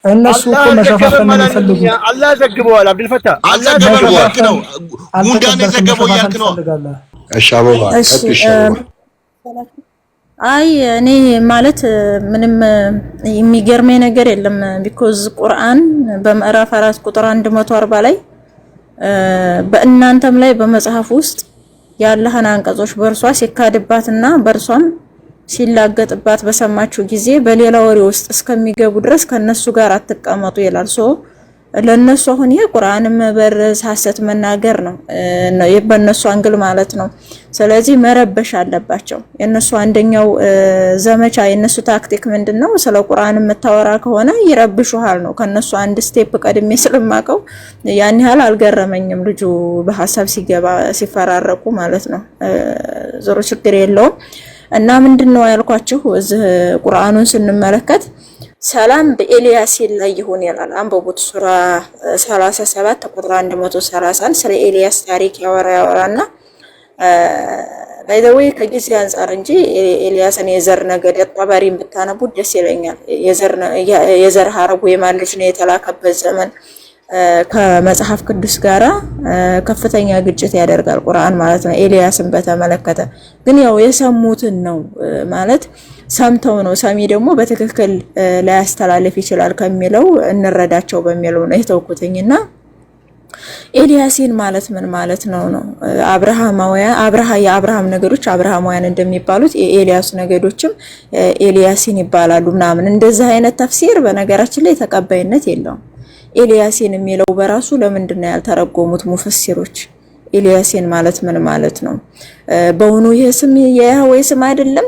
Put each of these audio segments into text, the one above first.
እነሱ እኮ መሸፋፈን ነው የሚፈልጉት። አላህ ዘግበዋል። አብዱልፈታህ አላህ ዘግበዋል ያልክ ነው። ሙንዳን የዘገበው ያልክ ነው። እሺ አበባ ቀጥሽ። አይ እኔ ማለት ምንም የሚገርመኝ ነገር የለም። ቢኮዝ ቁርአን በምዕራፍ 4 ቁጥር 140 ላይ በእናንተም ላይ በመጽሐፍ ውስጥ ያለህን አንቀጾች በእርሷ ሲካድባትና በእርሷም ሲላገጥባት በሰማችሁ ጊዜ በሌላ ወሬ ውስጥ እስከሚገቡ ድረስ ከነሱ ጋር አትቀመጡ ይላል። ሶ ለነሱ አሁን ይሄ ቁርአንም በርስ ሐሰት መናገር ነው በእነሱ አንግል ማለት ነው። ስለዚህ መረበሽ አለባቸው። የነሱ አንደኛው ዘመቻ የነሱ ታክቲክ ምንድነው? ስለ ቁርአን የምታወራ ከሆነ ይረብሹሃል ነው። ከነሱ አንድ ስቴፕ ቀድሜ ስለማቀው ያን ያህል አልገረመኝም ልጁ በሐሳብ ሲገባ ሲፈራረቁ ማለት ነው። ዞሮ ችግር የለውም። እና ምንድነው ያልኳችሁ እዚህ ቁርአኑን ስንመለከት ሰላም በኤልያስ ላይ ይሁን ይላል። አንበቡት ሱራ 37 ቁጥር 130 ስለ ኤልያስ ታሪክ ያወራና ባይ ዘ ዌይ ከጊዜ አንፃር እንጂ ኤልያስን የዘር ነገድ ጠባሪን ብታነቡ ደስ ይለኛል። የዘር ሐረጉ የማልጅ ነው የተላከበት ዘመን ከመጽሐፍ ቅዱስ ጋራ ከፍተኛ ግጭት ያደርጋል ቁርአን ማለት ነው። ኤልያስን በተመለከተ ግን ያው የሰሙትን ነው ማለት ሰምተው ነው። ሰሚ ደግሞ በትክክል ላያስተላልፍ ይችላል ከሚለው እንረዳቸው በሚለው ነው የተውኩትኝና ኤልያሲን ማለት ምን ማለት ነው? የአብርሃም ነገዶች አብርሃማውያን እንደሚባሉት የኤልያስ ነገዶችም ኤልያሲን ይባላሉ ምናምን እንደዚህ አይነት ተፍሲር በነገራችን ላይ ተቀባይነት የለውም። ኤልያሲን የሚለው በራሱ ለምንድን ነው ያልተረጎሙት ሙፈሲሮች? ኤልያሲን ማለት ምን ማለት ነው? በእውኑ ይሄ ስም የያህዌ ስም አይደለም?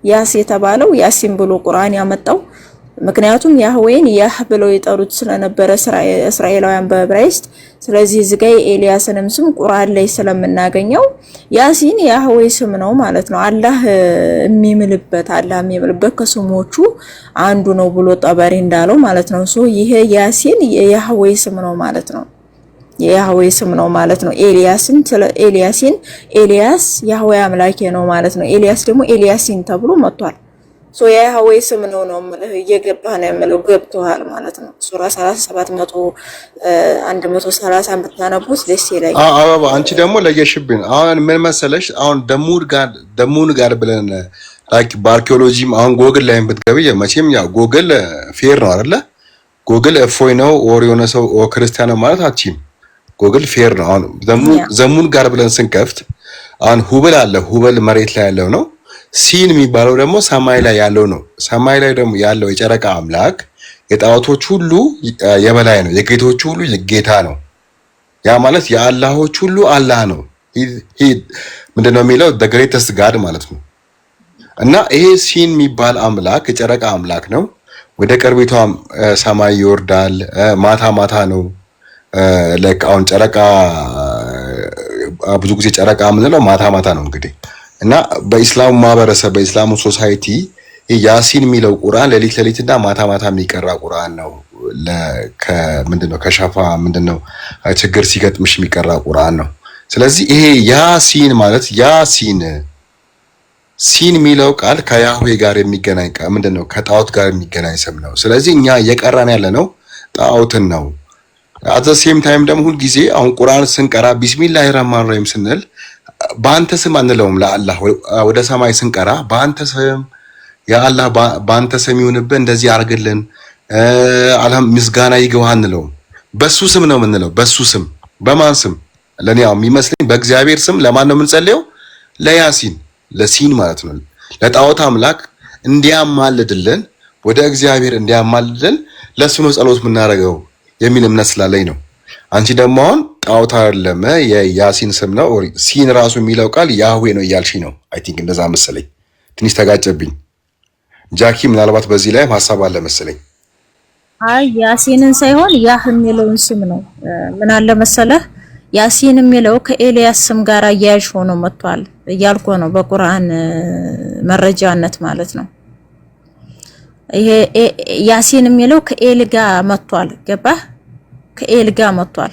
ያስ የተባለው ያሲን ብሎ ቁርአን ያመጣው ምክንያቱም ያህዌን ያህ ብለው ይጠሩት ስለነበረ እስራኤላውያን በዕብራይስጥ። ስለዚህ እዚህ ጋር ኤልያስንም ስም ቁርአን ላይ ስለምናገኘው ያሲን ያህዌ ስም ነው ማለት ነው። አላህ የሚምልበት ከስሞቹ አንዱ ነው ብሎ ጠበሪ እንዳለው ማለት ነው። ሶ ይሄ ያሲን የያህዌ ስም ነው ማለት ነው። የያህዌ ስም ነው ማለት ነው። ኤልያሲን ኤልያስ ያህዌ አምላኬ ነው ማለት ነው። ኤልያስ ደግሞ ኤልያሲን ተብሎ መጥቷል። ሶ የያህዌ ስም ነው እየገባህ ነው የምለው ገብቶሃል ማለት ነው። ሱራ 37 130 ብታነቡት ደስ ይለኛል። አበባ አንቺ ደግሞ ለየሽብን። አሁን ምን መሰለሽ አሁን ደሙን ጋር ብለን ላይክ በአርኪኦሎጂም አሁን ጎግል ላይ ብትገቢ መቼም ያው ጎግል ፌር ነው አይደለ? ጎግል እፎይ ነው ኦር የሆነ ሰው ክርስቲያን ነው ማለት አትችይም። ጎግል ፌር ነው። አሁን ዘሙን ጋር ብለን ስንከፍት አሁን ሁበል አለ። ሁበል መሬት ላይ ያለው ነው። ሲን የሚባለው ደግሞ ሰማይ ላይ ያለው ነው። ሰማይ ላይ ደግሞ ያለው የጨረቃ አምላክ የጣዖቶች ሁሉ የበላይ ነው። የጌቶች ሁሉ ጌታ ነው። ያ ማለት የአላሆች ሁሉ አላህ ነው። ምንድነው የሚለው the greatest god ማለት ነው። እና ይሄ ሲን የሚባል አምላክ የጨረቃ አምላክ ነው። ወደ ቅርቢቷ ሰማይ ይወርዳል። ማታ ነው። ላይክ አሁን ጨረቃ ብዙ ጊዜ ጨረቃ የምንለው ማታ ነው እንግዲህ እና በኢስላሙ ማህበረሰብ በኢስላሙ ሶሳይቲ ያሲን የሚለው ቁርአን ሌሊትና ማታ የሚቀራ ቁርአን ነው። ምንድነው ከሻፋ ምንድነው ችግር ሲገጥምሽ የሚቀራ ቁርአን ነው። ስለዚህ ይሄ ያሲን ማለት ሲን የሚለው ቃል ከያህዌ ጋር የሚገናኝ ምንድነው ከጣዖት ጋር የሚገናኝ ስም ነው። ስለዚህ እኛ እየቀራን ያለ ነው ጣዖትን ነው። አት ዘ ሴም ታይም ደግሞ ሁል ጊዜ አሁን ቁርአን ስንቀራ ቢስሚላሂር ረህማን ረሂም ስንል በአንተ ስም አንለውም። ለአላህ ወደ ሰማይ ስንቀራ በአንተ ስም ያ አላህ በአንተ ስም ይሁንብህ እንደዚህ አርግልን አልሐም ምስጋና ይግባህ አንለውም። በሱ ስም ነው የምንለው። በሱ ስም በማን ስም? ለኔ ያው የሚመስለኝ በእግዚአብሔር ስም። ለማን ነው የምንጸልየው? ለያሲን ለሲን ማለት ነው። ለጣዖት አምላክ እንዲያማልድልን ወደ እግዚአብሔር እንዲያማልድልን ለሱ ነው ጸሎት የምናደርገው የሚል እምነት ስላለኝ ነው። አንቺ ደግሞ አሁን ጣዖት አይደለም የያሲን ስም ነው። ሲን ራሱ የሚለው ቃል ያህዌ ነው እያልሽ ነው። አይ ቲንክ እንደዛ መሰለኝ። ትንሽ ተጋጨብኝ። ጃኪ ምናልባት በዚህ ላይ ሐሳብ አለ መሰለኝ። አይ ያሲንን ሳይሆን ያህ የሚለውን ስም ነው። ምን አለ መሰለህ ያሲን የሚለው ከኤልያስ ስም ጋር አያያዥ ሆኖ መጥቷል እያልኩ ነው በቁርአን መረጃነት ማለት ነው። ይሄ ያሲን የሚለው ከኤል ጋር መጥቷል። ገባህ? ከኤል ጋር መጥቷል።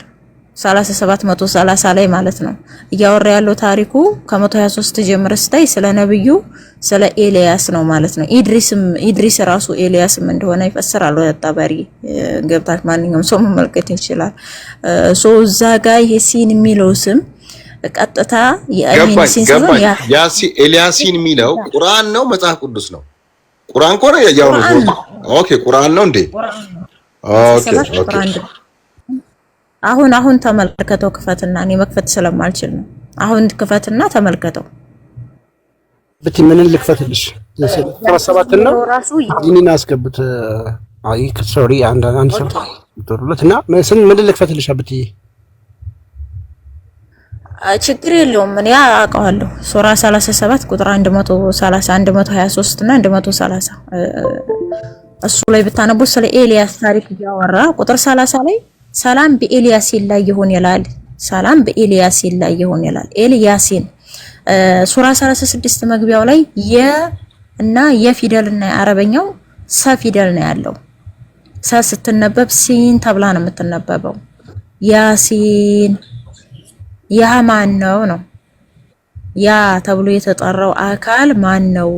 37 130 ላይ ማለት ነው እያወራ ያለው ታሪኩ ከ123 ጀምሮ ስታይ ስለ ነብዩ ስለ ኤልያስ ነው ማለት ነው። ኢድሪስ ራሱ ኤልያስም እንደሆነ ይፈስራል። ወጣባሪ ገብታች ማንኛውም ሰው መመልከት ይችላል። እዛ ጋር ይሄ ሲን የሚለው ስም ቀጥታ የአይሲን ሲሆን ኤልያሲን የሚለው ቁርአን ነው መጽሐፍ ቅዱስ ነው? ቁርአን ኮነ ያው ነው። ኦኬ ቁርአን ነው እንዴ? ኦኬ አሁን ተመልከተው ክፈትና እኔ መክፈት ስለማልችል ነው። አሁን ክፈትና ተመልከተው። ብቻ ምንን ልክፈትልሽ? 17 ነው ዲኒና አስገብት። አይ ሶሪ አንድ ሰው ተወሩለትና ምን ልክፈትልሽ አብትዬ? ችግር የለውም እኔ አውቀዋለሁ። ሱራ 37 ቁጥር 130 123 እና 130 እሱ ላይ ብታነቡ ስለ ኤልያስ ታሪክ ያወራ ቁጥር 30 ላይ ሰላም በኤልያስ ላይ ይሁን ይላል። ሰላም በኤልያስ ላይ ይሁን ይላል። ኤልያሲን ሱራ 36 መግቢያው ላይ እና የፊደልና የአረበኛው ሰ ፊደል ነው ያለው። ሰ ስትነበብ ሲን ተብላ ነው የምትነበበው። ያሲን ያ ማን ነው? ያ ተብሎ የተጠራው አካል ማን ነው?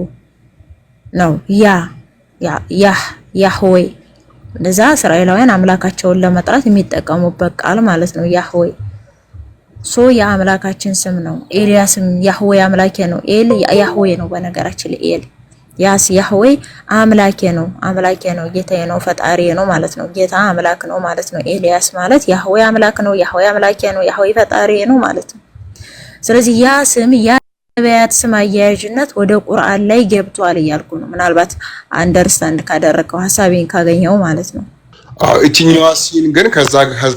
ያህዌ ለዛ እስራኤላውያን አምላካቸውን ለመጥራት የሚጠቀሙበት ቃል ማለት ነው። ያህዌ የአምላካችን ስም ነው። ኤልያስም ያህዌ አምላኬ ነው። ኤል ያህዌ ነው። በነገራችን ላይ ኤል ያህዌ አምላኬ ነው ጌታዬ ነው ፈጣሪዬ ነው ማለት ነው። ጌታ አምላክ ነው ማለት ነው። ኤልያስ ማለት ያህዌ አምላክ ነው፣ ያህዌ አምላኬ ነው፣ ያህዌ ፈጣሪዬ ነው ማለት ነው። ስለዚህ ያ ስም ነቢያት ስም አያያዥነት ወደ ቁርአን ላይ ገብቷል እያልኩ ነው። ምናልባት አንደርስታንድ ካደረከው ሐሳቤን ካገኘው ማለት ነው። እቺኛዋ ሲን ግን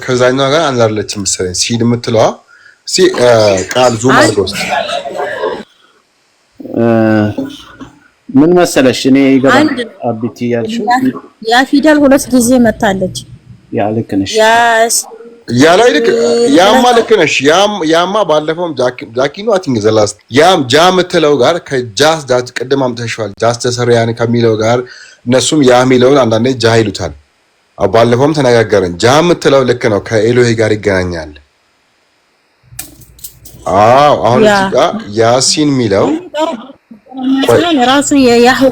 ከዛኛው ጋር አንዛለችም መሰለኝ። ሲን የምትለዋ ቃል ዙም አድርጎስ ምን መሰለሽ እኔ ይገባል አብቲ ያልሽው ያ ፊደል ሁለት ጊዜ መታለች። ያ ልክ ነሽ። ያላይ ልክ ነሽ። ያማ ባለፈውም ጃኪኖ አቲንግ ዘላስ ጃ የምትለው ጋር ከጃስ ዳት ቅድም አምጥተሽዋል። ጃስ ተሰሪያን ከሚለው ጋር እነሱም ያ የሚለውን አንዳንዴ ጃ ይሉታል። ባለፈውም ተነጋገርን። ጃ የምትለው ልክ ነው፣ ከኤሎሄ ጋር ይገናኛል። አሁን እዚህ ጋር ያሲን የሚለው ራሱ የያህዌ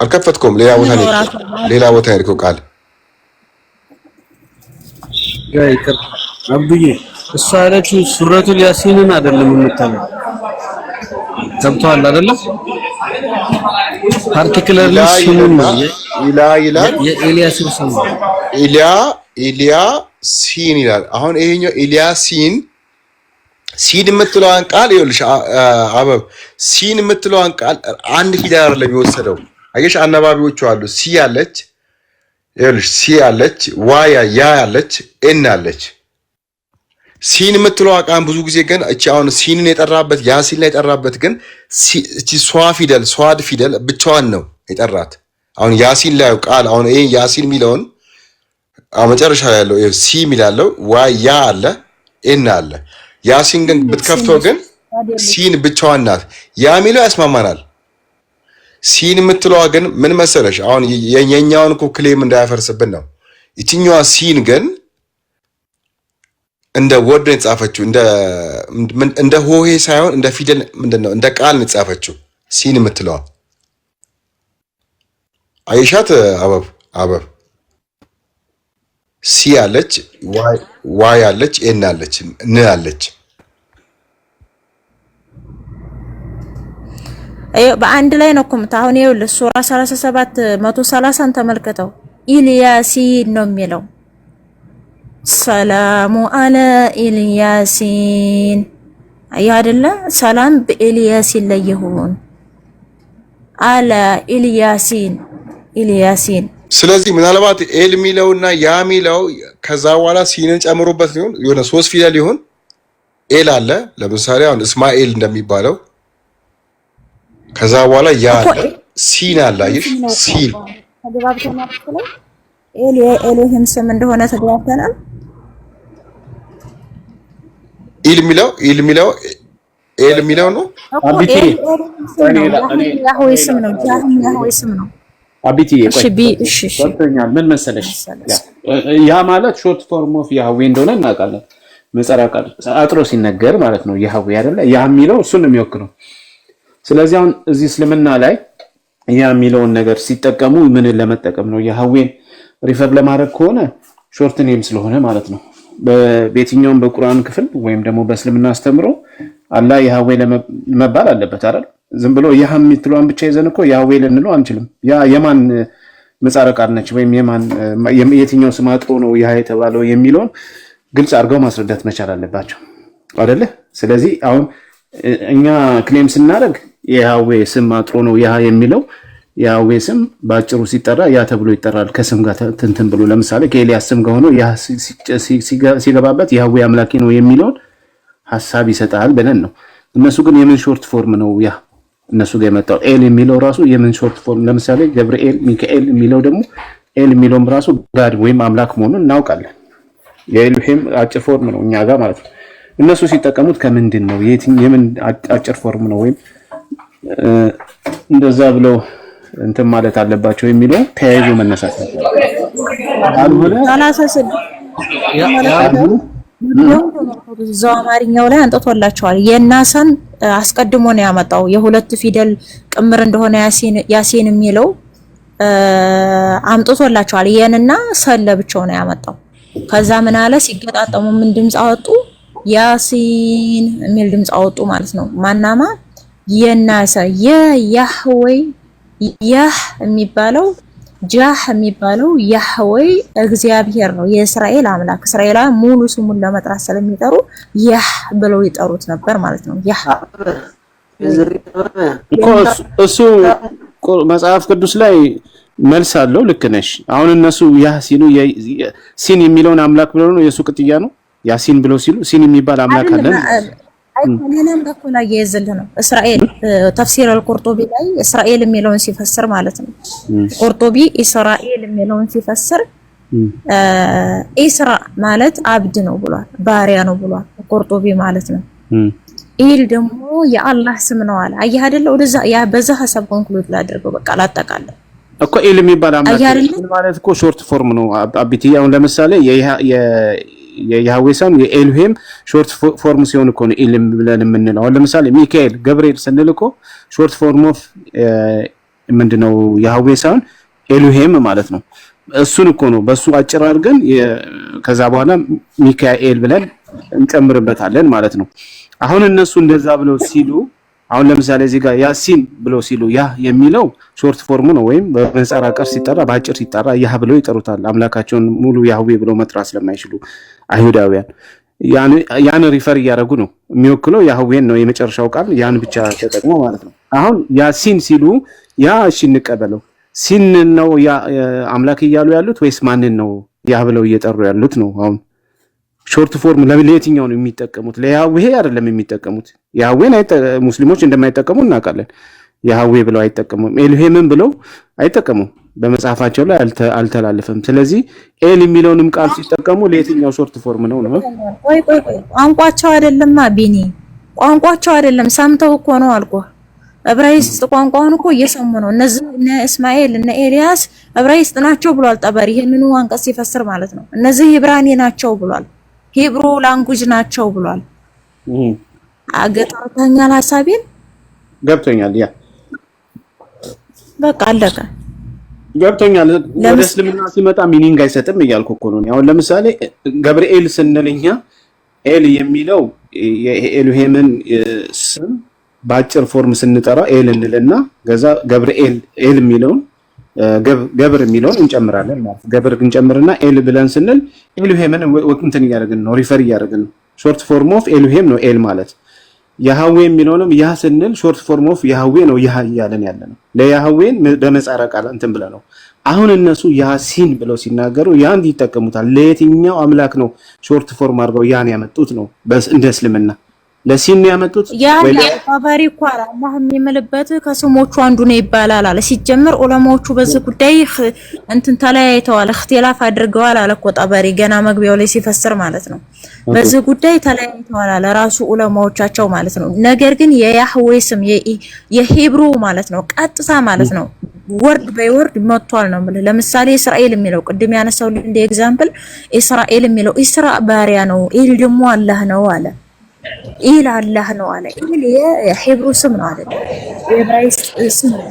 አልከፈትኩም። ሌላ ቦታ ያልከው ቃል ጋይከር አብዱዬ እሷ ያለችው ሱረቱል ያሲንን አይደለም የምታለው ገብቷል አይደለ? ፓርቲኩላርሊ ስሙን ይላል የኤልያስ ስም ኢልያ ሲን ይላል። አሁን ይሄኛው ኢልያ ሲን የምትለዋን ቃል ይኸውልሽ አበብ ሲን የምትለዋን ቃል አንድ ፊደል አይደለም የወሰደው። አየሽ አነባቢዎቹ አሉ። ሲ ያለች ይኸውልሽ ሲ ያለች ዋያ ያ ያለች ኤን ያለች ሲን የምትለዋ ቃል ብዙ ጊዜ ግን እቺ አሁን ሲንን የጠራበት ያሲን ላይ የጠራበት ግን እቺ ሷድ ፊደል ብቻዋን ነው የጠራት። አሁን ያሲን ላይ ቃል አሁን ይሄ ያሲን የሚለውን መጨረሻ ላይ ያለው ሲ የሚላለው ዋይ ያ አለ ኤን አለ። ያሲን ግን ብትከፍተው ግን ሲን ብቻዋን ናት። ያ የሚለው ያስማማናል። ሲን የምትለዋ ግን ምን መሰለሽ አሁን የኛውን እኮ ክሌም እንዳያፈርስብን ነው። እቺኛዋ ሲን ግን እንደ ወርድ ነው የተጻፈችው፣ እንደ ሆሄ ሳይሆን እንደ ፊደል ምንድነው እንደ ቃል ነው የተጻፈችው ሲን የምትለዋ። አይሻት አበብ ሲ አለች፣ ዋይ አለች፣ ኤን አለች፣ ን አለች። በአንድ ላይ ነው እኮ አሁን ይኸውልህ ሱራ 37 130ን ተመልከተው። ኢልያሲን ነው የሚለው። ሰላሙ አለ ኢልያሲን አይ አይደለ? ሰላም በኢልያሲን ላይ ይሁን አለ ኢልያሲን። ስለዚህ ምናልባት ኤል ሚለውና ያ ሚለው ከዛ በኋላ ሲንን ጨምሮበት ሊሆን የሆነ ሶስት ፊደል ይሁን። ኤል አለ ለምሳሌ አሁን እስማኤል እንደሚባለው ከዛ በኋላ ያ አለ ሲን አለ። አይሽ ሲን ተግባብተናል። ኤል የኤሎሂም ስም እንደሆነ ተግባብተናል። ኤል ሚለው ነው አቢቲ ያህዌ ስም ነው። ያህዌ ስም ነው አቢቲ ምን መሰለሽ ያ ማለት ሾርት ፎርም ኦፍ ያህዌ እንደሆነ እናውቃለን። ምህጻረ ቃል አጥሮ ሲነገር ማለት ነው ያህዌ አይደለ? ያ የሚለው እሱን ነው የሚወክለው። ስለዚህ አሁን እዚህ እስልምና ላይ ያ የሚለውን ነገር ሲጠቀሙ ምን ለመጠቀም ነው? ያህዌን ሪፈር ለማድረግ ከሆነ ሾርት ኔም ስለሆነ ማለት ነው። በየትኛውም በቁርአን ክፍል ወይም ደግሞ በእስልምና አስተምሮ አላህ ያህዌ ለመባል አለበት አይደል? ዝም ብሎ ያህ የምትለዋን ብቻ ይዘን እኮ ያህዌ ልንለው አንችልም። ያ የማን ምህጻረ ቃል ነች ወይም የትኛው ስም አጥሮ ነው ያ የተባለው የሚለውን ግልጽ አድርገው ማስረዳት መቻል አለባቸው አይደለ? ስለዚህ አሁን እኛ ክሌም ስናደርግ የያህዌ ስም አጥሮ ነው ያ የሚለው ያህዌ ስም ባጭሩ ሲጠራ ያ ተብሎ ይጠራል ከስም ጋር እንትን ብሎ። ለምሳሌ ከኤልያስ ስም ጋር ሆኖ ያ ሲገባበት ያህዌ አምላኬ ነው የሚለውን ሐሳብ ይሰጣል ብለን ነው። እነሱ ግን የምን ሾርት ፎርም ነው ያ እነሱ ጋር የመጣው ኤል የሚለው ራሱ የምን ሾርት ፎርም? ለምሳሌ ገብርኤል፣ ሚካኤል የሚለው ደግሞ ኤል የሚለውም ራሱ ጋድ ወይም አምላክ መሆኑን እናውቃለን። የኤልሄም አጭር ፎርም ነው እኛ ጋር ማለት ነው። እነሱ ሲጠቀሙት ከምንድን ነው የምን አጭር ፎርም ነው ወይም እንደዛ ብለው እንትን ማለት አለባቸው የሚለው ተያይዞ መነሳት እዛው አማርኛው ላይ አንጥቶላቸዋል። የናሰን አስቀድሞ ነው ያመጣው የሁለት ፊደል ቅምር እንደሆነ ያሲን የሚለው አምጥቶላቸዋል። የንና ሰን ለብቻው ነው ያመጣው። ከዛ ምን አለ ሲገጣጠሙ ምን ድምጽ አወጡ? ያሲን የሚል ድምጽ አወጡ ማለት ነው። ማናማ የናሰ የያህዌ ያህ የሚባለው ጃህ የሚባለው ያህዌ እግዚአብሔር ነው፣ የእስራኤል አምላክ። እስራኤላውያን ሙሉ ስሙን ለመጥራት ስለሚጠሩ ያህ ብለው ይጠሩት ነበር ማለት ነው። ያህ እሱ መጽሐፍ ቅዱስ ላይ መልስ አለው። ልክ ነሽ። አሁን እነሱ ያህ ሲሉ ሲን የሚለውን አምላክ ብለው ነው የሱ ቅጥያ ነው። ያሲን ብለው ሲሉ ሲን የሚባል አምላክ አለ አይደለም በኩል ላይ የዘለ ነው። እስራኤል ተፍሲር አልቁርጡቢ ላይ እስራኤል የሚለውን ሲፈስር ማለት ነው። ቁርጡቢ እስራኤል የሚለውን ሲፈስር ኢስራ ማለት አብድ ነው ብሏል፣ ባሪያ ነው ብሏል ቁርጡቢ ማለት ነው። ኢል ደግሞ የአላህ ስም ነው አለ። አየህ አይደለ? ወደዛ ያ በዛ ሐሳብ ኮንክሉድ ላድርገው በቃ ላጠቃለል እኮ ኢል የሚባል አምላክ ማለት እኮ ሾርት ፎርም ነው አቢቲያ። አሁን ለምሳሌ የያህዌ ስም የኤልሄም ሾርት ፎርም ሲሆን እኮ ነው ኢል ብለን የምንለው። አሁን ለምሳሌ ሚካኤል፣ ገብርኤል ስንል እኮ ሾርት ፎርም ኦፍ ምንድነው ያህዌ ሳይሆን ኤልሄም ማለት ነው። እሱን እኮ ነው በሱ አጭር አድርገን ከዛ በኋላ ሚካኤል ብለን እንጨምርበታለን ማለት ነው። አሁን እነሱ እንደዛ ብለው ሲሉ አሁን ለምሳሌ እዚህ ጋር ያሲን ብለው ሲሉ ያ የሚለው ሾርት ፎርም ነው ወይም በምህጻረ ቃል ሲጠራ በአጭር ሲጠራ ያህ ብለው ይጠሩታል። አምላካቸውን ሙሉ ያህዌ ብለው መጥራት ስለማይችሉ አይሁዳውያን ያን ሪፈር እያደረጉ ነው። የሚወክለው ያህዌን ነው የመጨረሻው ቃል ያን ብቻ ተጠቅሞ ማለት ነው። አሁን ያሲን ሲሉ ያ እሺ እንቀበለው ሲን ነው ያ አምላክ እያሉ ያሉት ወይስ ማንን ነው ያህ ብለው እየጠሩ ያሉት ነው? አሁን ሾርት ፎርም ለየትኛው ነው የሚጠቀሙት? ለያህዌ አይደለም የሚጠቀሙት። ያህዌን ሙስሊሞች እንደማይጠቀሙ እናውቃለን። ያህዌ ብለው አይጠቀሙም። ኤልሄምን ብለው አይጠቀሙም። በመጽሐፋቸው ላይ አልተላለፈም። ስለዚህ ኤል የሚለውንም ቃል ሲጠቀሙ ለየትኛው ሾርት ፎርም ነው ነው? ቆይ ቋንቋቸው አይደለማ ቢኒ፣ ቋንቋቸው አይደለም ሰምተው እኮ ነው አልኩህ። ዕብራይስጥ ቋንቋውን እኮ እየሰሙ ነው። እነዚህ እነ እስማኤል እነ ኤልያስ ዕብራይስጥ ናቸው ብሏል ጠበሪ። ይሄንኑ አንቀጽ ሲፈስር ማለት ነው። እነዚህ ኢብራኒ ናቸው ብሏል። ሂብሩ ላንጉጅ ናቸው ብሏል። አገጣጣኛል ሐሳቤን ገብቶኛል። ያ በቃ አለቀ። ገብቶኛል። ወደ እስልምና ሲመጣ ሚኒንግ አይሰጥም እያልኩ እኮ ነው። አሁን ለምሳሌ ገብርኤል ስንልኛ ኤል የሚለው የኤልሄምን ስም በአጭር ፎርም ስንጠራ ኤል እንልና ገዛ ገብርኤል ኤል የሚለውን ገብር የሚለውን እንጨምራለን ማለት ገብር እንጨምርና ኤል ብለን ስንል ኤልሄምን እንትን እያደረግን ነው፣ ሪፈር እያደረግን ነው። ሾርት ፎርም ኦፍ ኤልሄም ነው ኤል ማለት። ያህዌ የሚለውንም ያ ስንል ሾርት ፎርም ኦፍ ያህዌ ነው ያ እያለን ያለ ነው። ለያህዌን በመጻረ ቃል እንትን ብለ ነው። አሁን እነሱ ያሲን ብለው ሲናገሩ ያን ይጠቀሙታል። ለየትኛው አምላክ ነው ሾርት ፎርም አድርገው ያን ያመጡት ነው? እንደ እስልምና ለሲን ያመጡት ወይ ባባሪ እኮ አላህ የሚምልበት ከስሞቹ አንዱ ነው ይባላል አለ። ሲጀምር ዑለማዎቹ በዚህ ጉዳይ እንትን ተለያይተዋል፣ እክትላፍ አድርገዋል አለ እኮ ጠበሪ ገና መግቢያው ላይ ሲፈስር ማለት ነው። በዚህ ጉዳይ ተለያይተዋል አለ ራሱ ዑለማዎቻቸው ማለት ነው። ነገር ግን የያህዌ ስም የሂብሩ ማለት ነው ቀጥታ ማለት ነው ወርድ በወርድ መጥቷል ነው ማለት። ለምሳሌ እስራኤል የሚለው ቅድም ያነሳው እንደ ኤግዛምፕል እስራኤል የሚለው እስራ ባሪያ ነው፣ ኢል ደግሞ አላህ ነው አለ። ኢል አላህ ነው አለ። ኢል የሂብሩ ስም ነው አይደል? የዕብራይስጥ ስም ነው።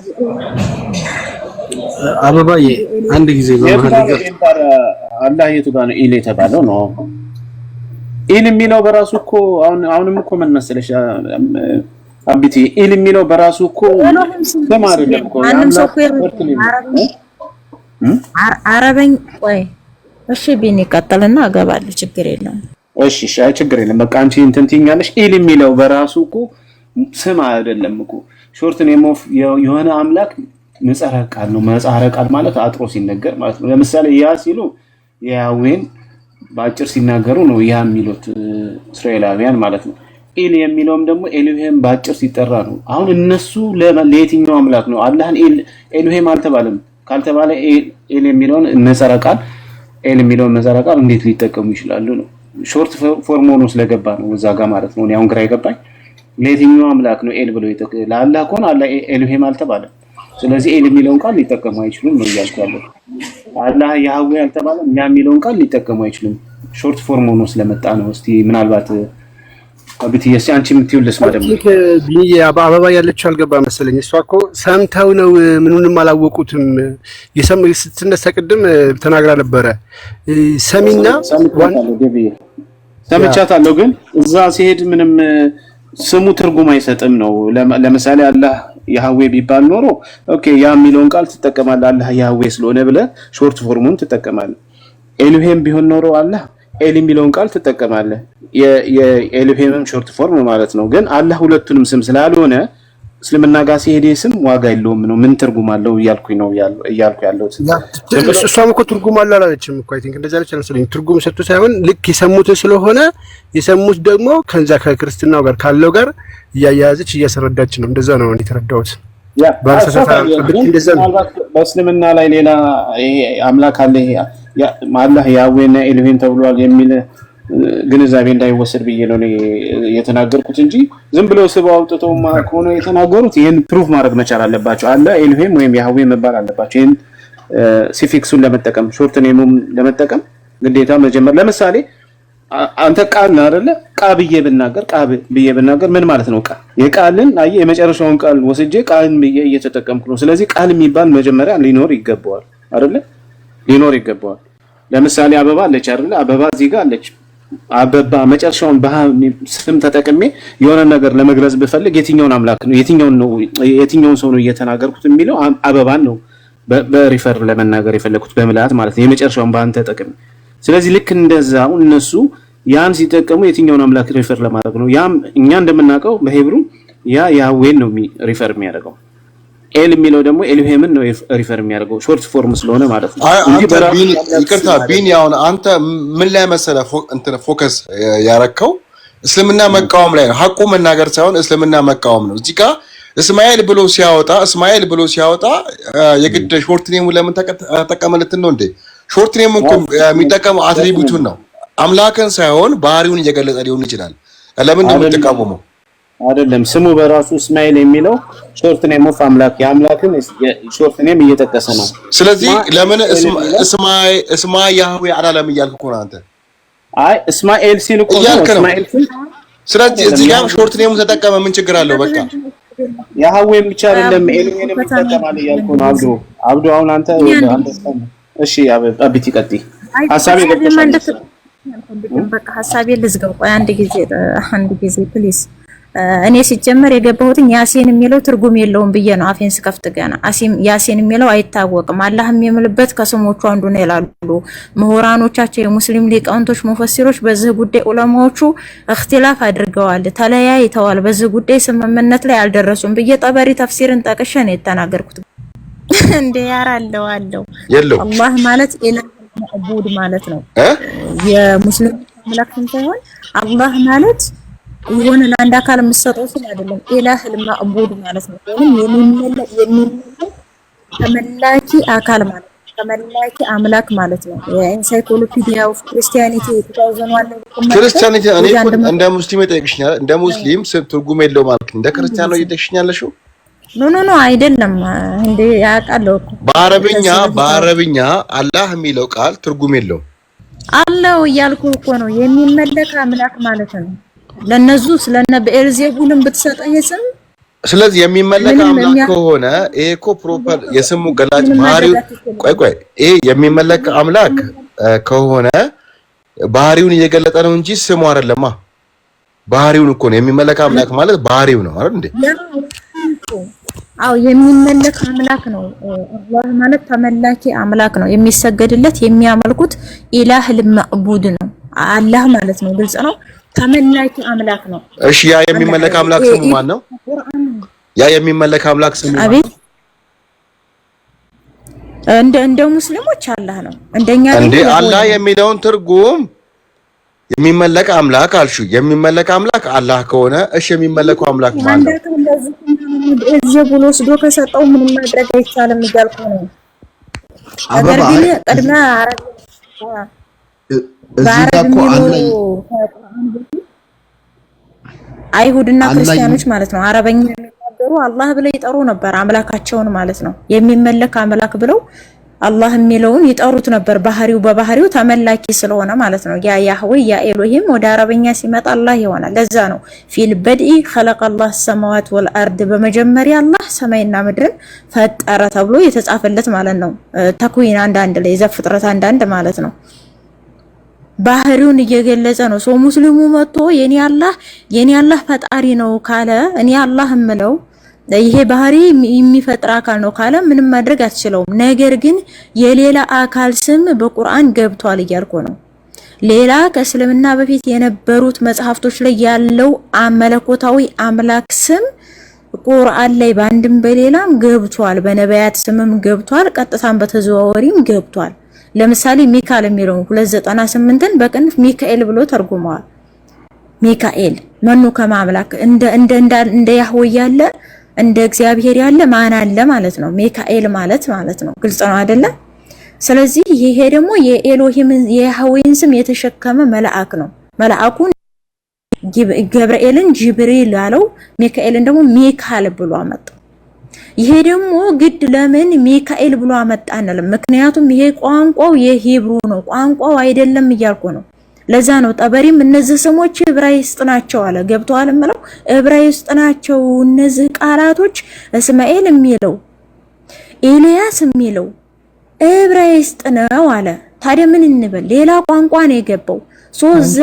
አበባዬ አንድ ጊዜ በመሐል አላህ የቱ ጋር ነው ኢል የተባለው ነው? ኢል የሚለው በራሱ እኮ አሁንም እኮ ምን መሰለሽ አቢቲ ኢል የሚለው በራሱ እኮ ተማሪ ነው እኮ አረበኝ ወይ እሺ ቢኒ ቀጥልና አገባለሁ ችግር የለም እሺ ችግር የለም በቃ አንቺ እንትን ትይኛለሽ ኢል የሚለው በራሱ እኮ ስም አይደለም እኮ ሾርት ኔም ኦፍ የሆነ አምላክ ምህጻረ ቃል ነው ምህጻረ ቃል ማለት አጥሮ ሲነገር ማለት ነው ለምሳሌ ያ ሲሉ ያዌን ባጭር ሲናገሩ ነው ያ የሚሉት እስራኤላውያን ማለት ነው ኢል የሚለውም ደግሞ ኤሎሄም ባጭር ሲጠራ ነው አሁን እነሱ ለየትኛው አምላክ ነው አላህን ኤሎሄም አልተባለም ካልተባለ ኤል የሚለውን ምህጻረ ቃል ኤል የሚለውን ምህጻረ ቃል እንዴት ሊጠቀሙ ይችላሉ ነው ሾርት ፎርም ሆኖ ስለገባ ነው እዛ ጋር ማለት ነው አሁን ግራ ይገባኝ ለየትኛው አምላክ ነው ኤል ብሎ ለአላህ ከሆነ አላህ ኤሎሄም አልተባለም ስለዚህ ኤል የሚለውን ቃል ሊጠቀሙ አይችሉም ነው ያልኩት አላህ ያህዌ አልተባለም ያ የሚለውን ቃል ሊጠቀሙ አይችሉም ሾርት ፎርም ሆኖ ስለመጣ ነው እስቲ ምናልባት አብቲየስ አንቺ የምትይውልስ ማለት ነው ቢኒ አበባ ያለችው አልገባ መሰለኝ እሷ እኮ ሰምተው ነው ምንንም አላወቁትም ስትነሳ ቅድም ተናግራ ነበረ ሰሚና ሰምቻታለሁ ግን እዛ ሲሄድ ምንም ስሙ ትርጉም አይሰጥም ነው ለምሳሌ አላህ ያህዌ ቢባል ኖሮ ኦኬ ያ የሚለውን ቃል ትጠቀማለህ አላህ ያህዌ ስለሆነ ብለ ሾርት ፎርሙን ትጠቀማለህ ኤሎሄም ቢሆን ኖሮ አላህ ኤል የሚለውን ቃል ትጠቀማለህ የኤሎሄምም ሾርት ፎርም ማለት ነው ግን አላህ ሁለቱንም ስም ስላልሆነ እስልምና ጋር ሲሄድ ስም ዋጋ የለውም ነው ምን ትርጉም አለው እያልኩኝ ነው እያልኩ ያለው እሷም እኮ ትርጉም አለው አላለችም እኮ አይ ቲንክ እንደዛ አለች አልመሰለኝም ትርጉም ሰጥቶ ሳይሆን ልክ የሰሙት ስለሆነ የሰሙት ደግሞ ከዛ ከክርስትናው ጋር ካለው ጋር እያያዘች እያስረዳች ነው እንደዛ ነው የተረዳሁት በእስልምና ላይ ሌላ አምላክ አለ አላህ ያህዌና ኤሎሄም ተብሏል የሚል ግንዛቤ እንዳይወሰድ ብዬ ነው የተናገርኩት እንጂ ዝም ብለው ስበው አውጥተው ከሆነ የተናገሩት ይሄን ፕሩፍ ማድረግ መቻል አለባቸው አለ ኤሎሄም ወይም ያህዌ መባል አለባቸው ይሄን ሲፊክሱን ለመጠቀም ሾርት ኔሙም ለመጠቀም ግዴታ መጀመር ለምሳሌ አንተ ቃል ነው አይደለ ቃብዬ ብናገር ምን ማለት ነው ቃል የቃልን አይ የመጨረሻውን ቃል ወስጄ ቃልን ብዬ እየተጠቀምኩ ነው ስለዚህ ቃል የሚባል መጀመሪያ ሊኖር ይገባዋል አይደለ ሊኖር ይገባዋል ለምሳሌ አበባ አለች አይደለ አበባ እዚህ ጋር አለች አበባ መጨረሻውን ስም ተጠቅሜ የሆነ ነገር ለመግለጽ ብፈልግ የትኛውን አምላክ ነው የትኛውን ሰው ነው እየተናገርኩት የሚለው አበባን ነው በሪፈር ለመናገር የፈለኩት በመላት ማለት ነው የመጨረሻውን ባን ተጠቅሜ ስለዚህ ልክ እንደዛው እነሱ ያን ሲጠቀሙ የትኛውን አምላክ ሪፈር ለማድረግ ነው ያም እኛ እንደምናውቀው በሄብሩ ያህዌን ነው ሪፈር የሚያደርገው ኤል የሚለው ደግሞ ኤሎሄምን ነው ሪፈር የሚያደርገው ሾርት ፎርም ስለሆነ ማለት ነው እንጂ በራቢን ይቅርታ ቢኒ አሁን አንተ ምን ላይ መሰለ እንትን ፎከስ ያረከው እስልምና መቃወም ላይ ነው ሐቁ መናገር ሳይሆን እስልምና መቃወም ነው እዚህ ጋር እስማኤል ብሎ ሲያወጣ የግድ ሾርት ኔሙ ለምን ተጠቀመለት ነው እንዴ ሾርት ኔሙ እኮ የሚጠቀመው አትሪቢዩቱን ነው አምላክን ሳይሆን ባህሪውን እየገለጸ ሊሆን ይችላል ለምን ነው የምትቃወመው አይደለም ስሙ በራሱ እስማኤል የሚለው ሾርት ኔም ኦፍ አምላክ ያምላክን ሾርት ኔም እየተጠቀሰ ነው ስለዚህ ለምን እስማኤል ያህዌ አላለም እያልኩ ነው አንተ አይ እስማኤል ሲል እኮ እስማኤል ስለዚህ እዚህ ጋር ሾርት ኔሙ ተጠቀመ ምን ችግር አለው በቃ ያህዌም ብቻ አይደለም ኤሎሄንም ይጠቀማል እያልኩ ነው አብዱ አሁን አንተ እሺ አብቲ ቀጥይ ሐሳቤ ገብቶሻል በቃ ሐሳቤ ልዝገው ቆይ አንድ ጊዜ ፕሊዝ እኔ ሲጀመር የገባሁትን ያሲን የሚለው ትርጉም የለውም ብዬ ነው አፌን ስከፍት ገና ያሲን የሚለው አይታወቅም አላህም የሚልበት ከስሞቹ አንዱ ነው ይላሉ ምሁራኖቻቸው የሙስሊም ሊቃውንቶች ሙፈሲሮች በዚህ ጉዳይ ዑለማዎቹ እክትላፍ አድርገዋል ተለያይተዋል በዚህ ጉዳይ ስምምነት ላይ አልደረሱም ብዬ ጠበሪ ተፍሲርን ጠቅሼ ነው የተናገርኩት እንደ ያራለው አላህ ማለት ኢላህ ማዕቡድ ማለት ነው የሙስሊም አምላክ ሳይሆን አላህ ማለት የሆነ ለአንድ አካል የምትሰጠው ስም አይደለም ኢላህ ማዕቡድ ማለት ነው የሚመለክ ተመላኪ አካል ማለት ተመላኪ አምላክ ማለት ነው የኢንሳይክሎፒዲያ ኦፍ ክርስቲያኒቲ 2001 ክርስቲያኒቲ እኔ እንደ ሙስሊም እጠይቅሽኛል እንደ ሙስሊም ትርጉም የለው ማለት እንደ ክርስቲያን ነው እየጠይቅሽኛለሽው ኖ አይደለም እንዴ ያውቃለሁ እኮ በአረብኛ አላህ የሚለው ቃል ትርጉም የለውም። አላህ እያልኩ እኮ ነው የሚመለክ አምላክ ማለት ነው። ለነዙ ስለነ በኤልዜቡልም ብትሰጠኝ ስም ስለዚህ የሚመለክ አምላክ ከሆነ ይሄ እኮ ፕሮፐር የስሙ ገላጭ ባህሪው ቆይ ይሄ የሚመለክ አምላክ ከሆነ ባህሪውን እየገለጠ ነው እንጂ ስሙ አይደለማ። ባህሪውን እኮ ነው የሚመለክ አምላክ ማለት ባህሪው ነው አይደል እንዴ? አው የሚመለክ አምላክ ነው። አላህ ማለት ተመላኪ አምላክ ነው። የሚሰገድለት የሚያመልኩት ኢላህ ለማዕቡድ ነው። አላህ ማለት ነው። ግልጽ ነው። ተመላኪ አምላክ ነው። እሺ ያ የሚመለክ አምላክ ስሙ ማን ነው? ያ የሚመለክ አምላክ ስሙ ማን ነው? እንደ ሙስሊሞች አላህ ነው። እንደኛ እንደ አላህ የሚለውን ትርጉም የሚመለክ አምላክ አልሹ። የሚመለክ አምላክ አላህ ከሆነ እሺ የሚመለከው አምላክ ማን ነው? እዚህ ብሎ ወስዶ ከሰጠው ምንም ማድረግ አይቻልም እያልኩ ነው። ነገር ግን ቀድማ አረብ እዚህ ጋር እኮ አይሁድና ክርስቲያኖች ማለት ነው አረበኛ የሚናገሩ አላህ ብለው ይጠሩ ነበር አምላካቸውን ማለት ነው። የሚመለክ አምላክ ብለው አላህ የሚለውን ይጠሩት ነበር። በባህሪው ተመላኪ ስለሆነ ማለት ነው። ያ ያህዌ ያ ኤሎሂም ወደ አረበኛ ሲመጣ አላህ ይሆናል። ለዛ ነው ፊል በድኢ خلق الله السماوات والارض በመጀመሪያ አላህ ሰማይና ምድርን ፈጠረ ተብሎ የተጻፈለት ማለት ነው። ተክዊን አንዳንድ ላይ ዘፍጥረት አንዳንድ ማለት ነው። ባህሪውን እየገለጸ ነው። ሰው ሙስሊሙ መጥቶ የኔ አላህ ፈጣሪ ነው ካለ እኔ አላህ እምለው ይሄ ባህሪ የሚፈጥር አካል ነው ካለ ምንም ማድረግ አትችለውም። ነገር ግን የሌላ አካል ስም በቁርአን ገብቷል እያልኩ ነው። ሌላ ከእስልምና በፊት የነበሩት መጽሐፍቶች ላይ ያለው መለኮታዊ አምላክ ስም ቁርአን ላይ በአንድም በሌላም ገብቷል። በነቢያት ስምም ገብቷል። ቀጥታም በተዘዋዋሪም ገብቷል። ለምሳሌ ሚካኤል የሚለው 298ን በቅንፍ ሚካኤል ብሎ ተርጉመዋል። ሚካኤል መኑ ከማምላክ እንደ ያህዌ ያለ እንደ እግዚአብሔር ያለ ማን አለ ማለት ነው። ሚካኤል ማለት ነው። ግልጽ ነው አይደለ? ስለዚህ ይሄ ደግሞ የኤሎሂምን የያህዌን ስም የተሸከመ መልአክ ነው። መልአኩን ገብርኤልን ጅብሪል ያለው ሚካኤልን ደግሞ ሚካኤል ብሎ አመጣ። ይሄ ደግሞ ግድ ለምን ሚካኤል ብሎ አመጣ አንልም። ምክንያቱም ይሄ ቋንቋው የሂብሩ ነው፣ ቋንቋው አይደለም እያልኩ ነው። ለዛ ነው ጠበሪም እነዚህ ስሞች ዕብራይስጥ ናቸው አለ። ገብቷል ማለት ዕብራይስጥ ናቸው እነዚህ ቃላቶች። እስማኤል የሚለው ኤልያስ የሚለው ዕብራይስጥ ነው አለ። ታዲያ ምን እንበል? ሌላ ቋንቋ ነው የገባው። ሶዛ